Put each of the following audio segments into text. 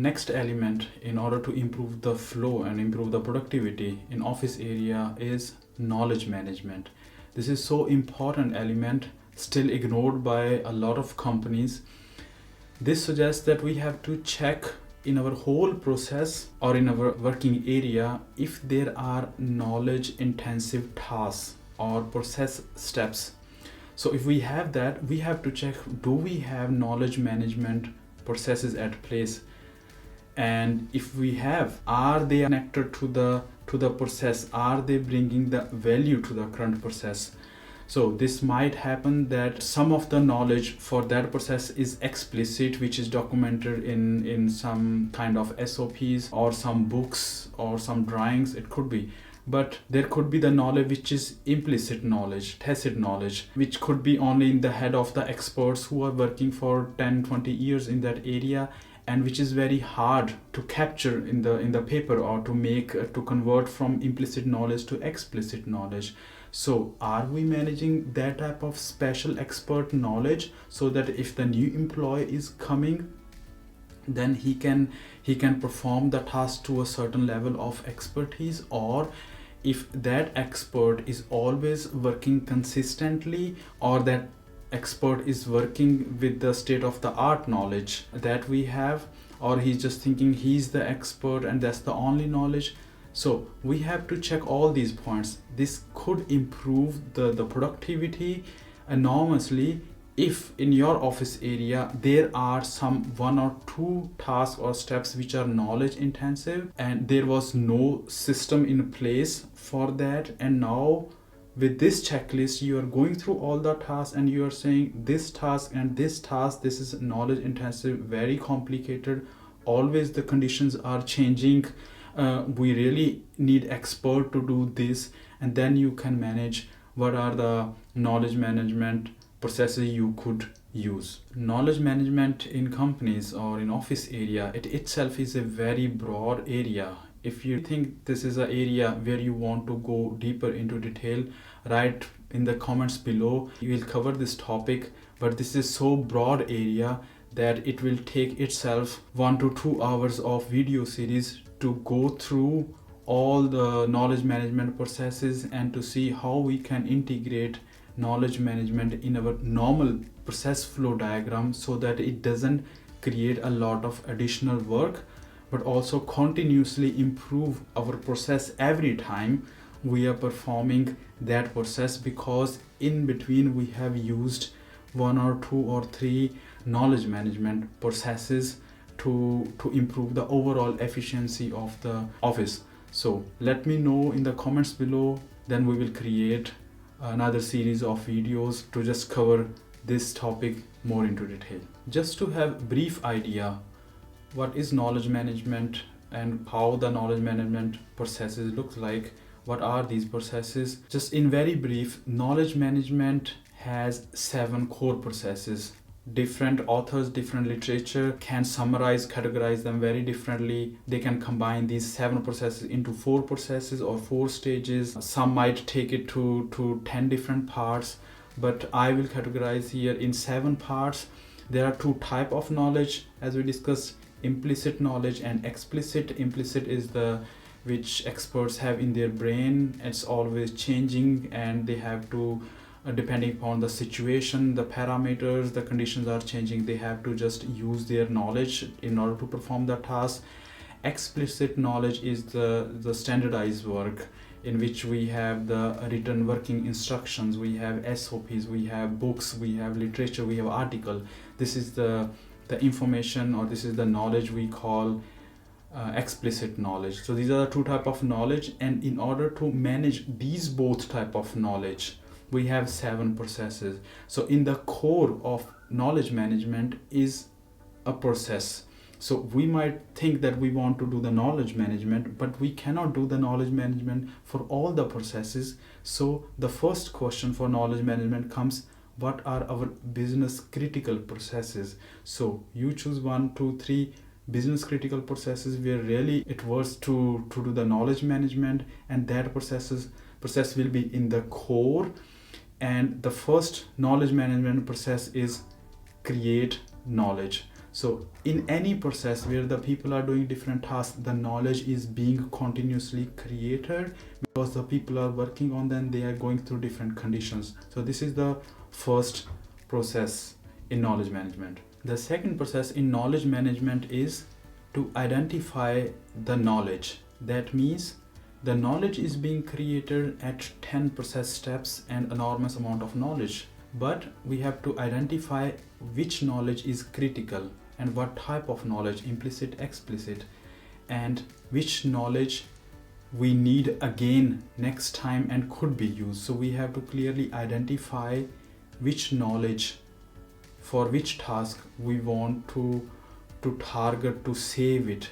next element in order to improve the flow and improve the productivity in office area is knowledge management. This is so important element, still ignored by a lot of companies. This suggests that we have to check in our whole process or in our working area if there are knowledge intensive tasks or process steps. So if we have that, we have to check, do we have knowledge management processes at place? And if we have, are they connected to the process? Are they bringing the value to the current process? So this might happen that some of the knowledge for that process is explicit, which is documented in some kind of SOPs or some books or some drawings, it could be. But there could be the knowledge which is implicit knowledge, tacit knowledge, which could be only in the head of the experts who are working for 10, 20 years in that area, and which is very hard to capture in the paper or to convert from implicit knowledge to explicit knowledge. So are we managing that type of special expert knowledge so that if the new employee is coming, then he can perform the task to a certain level of expertise? Or if that expert is always working consistently, or that expert is working with the state of the art knowledge that we have, or he's just thinking he's the expert and that's the only knowledge. So we have to check all these points. This could improve the productivity enormously if in your office area there are some one or two tasks or steps which are knowledge intensive and there was no system in place for that, and now with this checklist you are going through all the tasks and you are saying this task and this task, this is knowledge intensive, very complicated, always the conditions are changing, we really need expert to do this, and then you can manage what are the knowledge management processes you could use. Knowledge management in companies or in office area, it itself is a very broad area. If you think this is an area where you want to go deeper into detail, write in the comments below. We will cover this topic, but this is so broad area that it will take itself 1 to 2 hours of video series to go through all the knowledge management processes and to see how we can integrate knowledge management in our normal process flow diagram so that it doesn't create a lot of additional work, but also continuously improve our process every time we are performing that process, because in between we have used 1 or 2 or 3 knowledge management processes to improve the overall efficiency of the office. So let me know in the comments below, then we will create another series of videos to just cover this topic more into detail. Just to have brief idea what is knowledge management and how the knowledge management processes look like, what are these processes? Just in very brief, knowledge management has 7 core processes. Different authors, different literature can summarize, categorize them very differently. They can combine these 7 processes into 4 processes or 4 stages. Some might take it to 10 different parts, but I will categorize here in 7 parts. There are 2 types of knowledge as we discussed, implicit knowledge and explicit. Implicit is the which experts have in their brain. It's always changing and they have to depending upon the situation, the parameters, the conditions are changing, they have to just use their knowledge in order to perform the task. Explicit knowledge is the standardized work in which we have the written working instructions, we have SOPs, we have books, we have literature, we have article. This is the information, or this is the knowledge we call explicit knowledge. So these are the 2 types of knowledge, and in order to manage these both type of knowledge we have 7 processes. So in the core of knowledge management is a process. So we might think that we want to do the knowledge management, but we cannot do the knowledge management for all the processes. So the first question for knowledge management comes, what are our business critical processes? So you choose 1, 2, 3 business critical processes where really it was to do the knowledge management, and that process will be in the core. And the first knowledge management process is create knowledge. So in any process where the people are doing different tasks, the knowledge is being continuously created because the people are working on them, they are going through different conditions. So this is the first process in knowledge management. The second process in knowledge management is to identify the knowledge. That means the knowledge is being created at 10 process steps and enormous amount of knowledge, but we have to identify which knowledge is critical and what type of knowledge, implicit, explicit, and which knowledge we need again next time and could be used. So we have to clearly identify which knowledge for which task we want to target, to save it,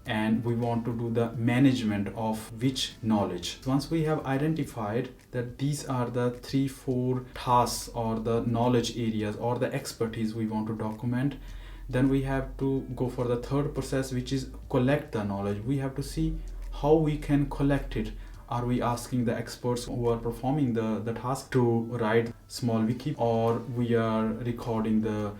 and we want to do the management of which knowledge. Once we have identified that these are the 3-4 tasks or the knowledge areas or the expertise we want to document, then we have to go for the third process, which is collect the knowledge. We have to see how we can collect it. Are we asking the experts who are performing the task to write small wiki, or we are recording the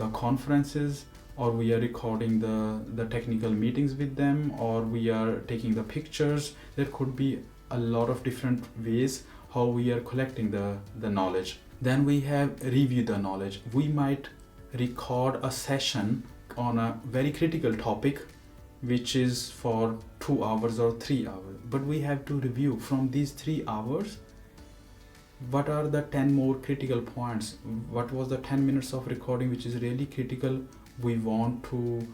conferences, or we are recording the technical meetings with them, or we are taking the pictures. There could be a lot of different ways how we are collecting the knowledge. Then we have review the knowledge. We might record a session on a very critical topic which is for 2 hours or 3 hours, but we have to review from these 3 hours what are the 10 more critical points, what was the 10 minutes of recording which is really critical we want to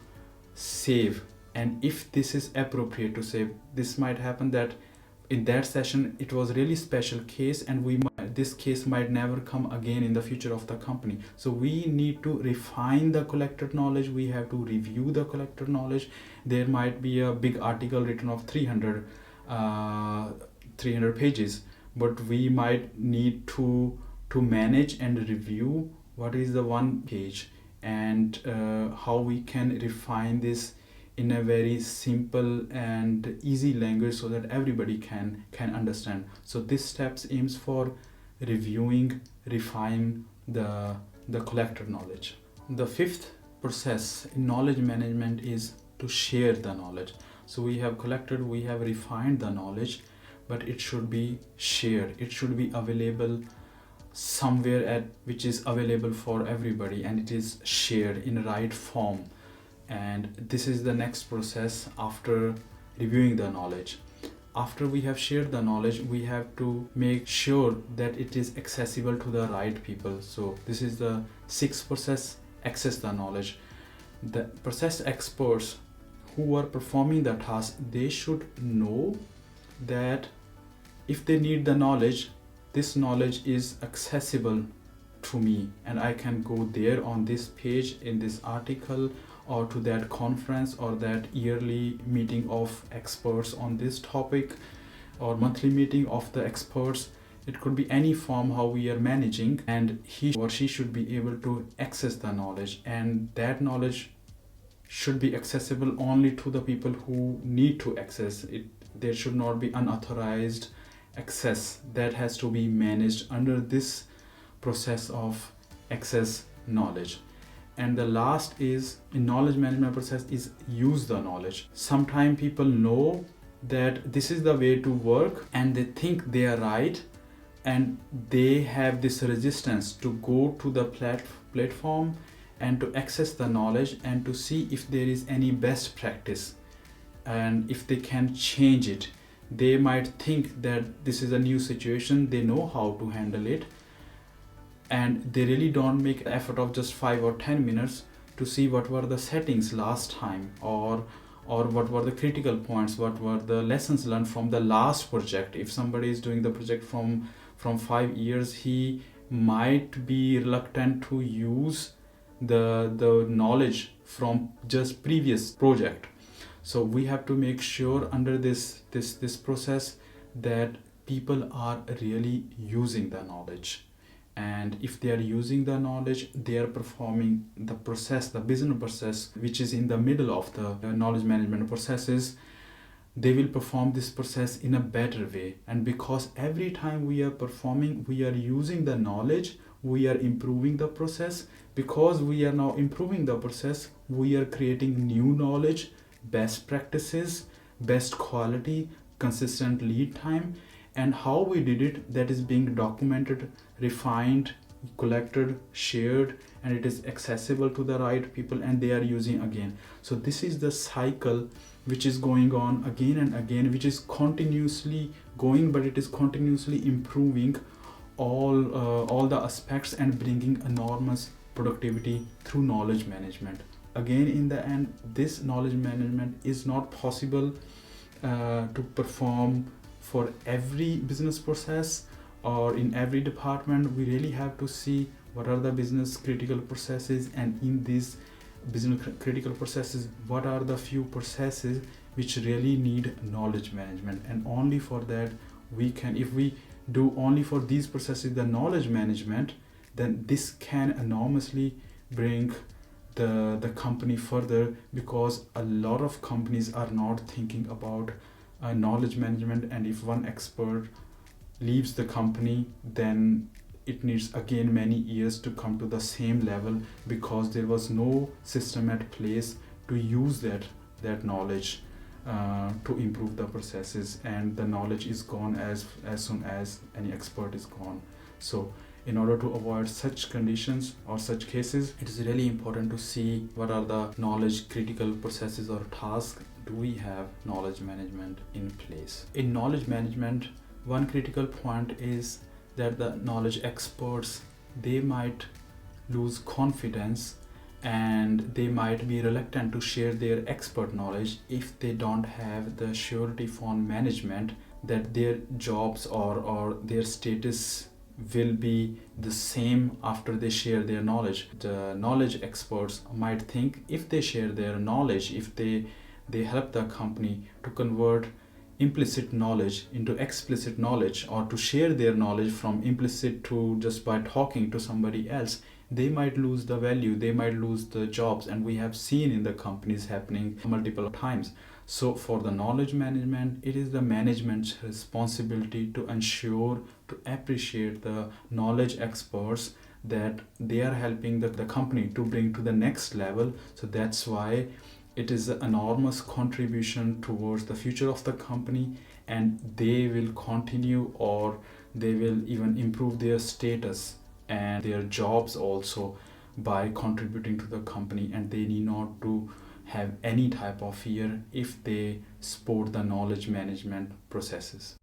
save, and if this is appropriate to save. This might happen that in that session it was really special case, and this case might never come again in the future of the company. So we need to refine the collected knowledge. We have to review the collected knowledge. There might be a big article written of 300 pages, but we might need to manage and review what is the one page, and how we can refine this in a very simple and easy language so that everybody can understand. So this steps aims for reviewing, refine the collected knowledge. The fifth process in knowledge management is to share the knowledge. So we have collected, we have refined the knowledge, but it should be shared. It should be available somewhere which is available for everybody, and it is shared in the right form. And this is the next process after reviewing the knowledge. After we have shared the knowledge, we have to make sure that it is accessible to the right people. So this is the sixth process, access the knowledge. The process experts who are performing the task, they should know that if they need the knowledge, this knowledge is accessible to me, and I can go there on this page in this article, or to that conference or that yearly meeting of experts on this topic, or monthly meeting of the experts. It could be any form how we are managing, and he or she should be able to access the knowledge, and that knowledge should be accessible only to the people who need to access it. There should not be unauthorized access. That has to be managed under this process of access knowledge. And the last is in knowledge management process is use the knowledge. Sometimes people know that this is the way to work and they think they are right, and they have this resistance to go to the platform and to access the knowledge and to see if there is any best practice and if they can change it. They might think that this is a new situation, they know how to handle it, and they really don't make the effort of just 5 or 10 minutes to see what were the settings last time, or what were the critical points, what were the lessons learned from the last project. If somebody is doing the project from 5 years, he might be reluctant to use the knowledge from just previous project. So we have to make sure under this process that people are really using the knowledge. And if they are using the knowledge, they are performing the process, the business process, which is in the middle of the knowledge management processes. they will perform this process in a better way. And because every time we are performing, we are using the knowledge, we are improving the process. Because we are now improving the process, we are creating new knowledge, best practices, best quality, consistent lead time, and how we did it, that is being documented, refined, collected, shared, and it is accessible to the right people and they are using again. So this is the cycle which is going on again and again, which is continuously going, but it is continuously improving all the aspects and bringing enormous productivity through knowledge management. Again, in the end, this knowledge management is not possible to perform for every business process or in every department. We really have to see what are the business critical processes, and in these business critical processes, what are the few processes which really need knowledge management. And only for that we can, if we do only for these processes the knowledge management, then this can enormously bring the company further, because a lot of companies are not thinking about knowledge management. And if one expert leaves the company, then it needs again many years to come to the same level, because there was no system at place to use that knowledge to improve the processes, and the knowledge is gone as soon as any expert is gone. So in order to avoid such conditions or such cases, it is really important to see what are the knowledge critical processes or tasks. Do we have knowledge management in place? In knowledge management, one critical point is that the knowledge experts, they might lose confidence and they might be reluctant to share their expert knowledge if they don't have the surety from management that their jobs or their status will be the same after they share their knowledge. The knowledge experts might think if they share their knowledge, if they help the company to convert implicit knowledge into explicit knowledge, or to share their knowledge from implicit to just by talking to somebody else, they might lose the value, they might lose the jobs, and we have seen in the companies happening multiple times. So for the knowledge management, it is the management's responsibility to ensure, to appreciate the knowledge experts, that they are helping the company to bring to the next level. So that's why it is an enormous contribution towards the future of the company, and they will continue, or they will even improve their status and their jobs also by contributing to the company, and they need not to have any type of fear if they support the knowledge management processes.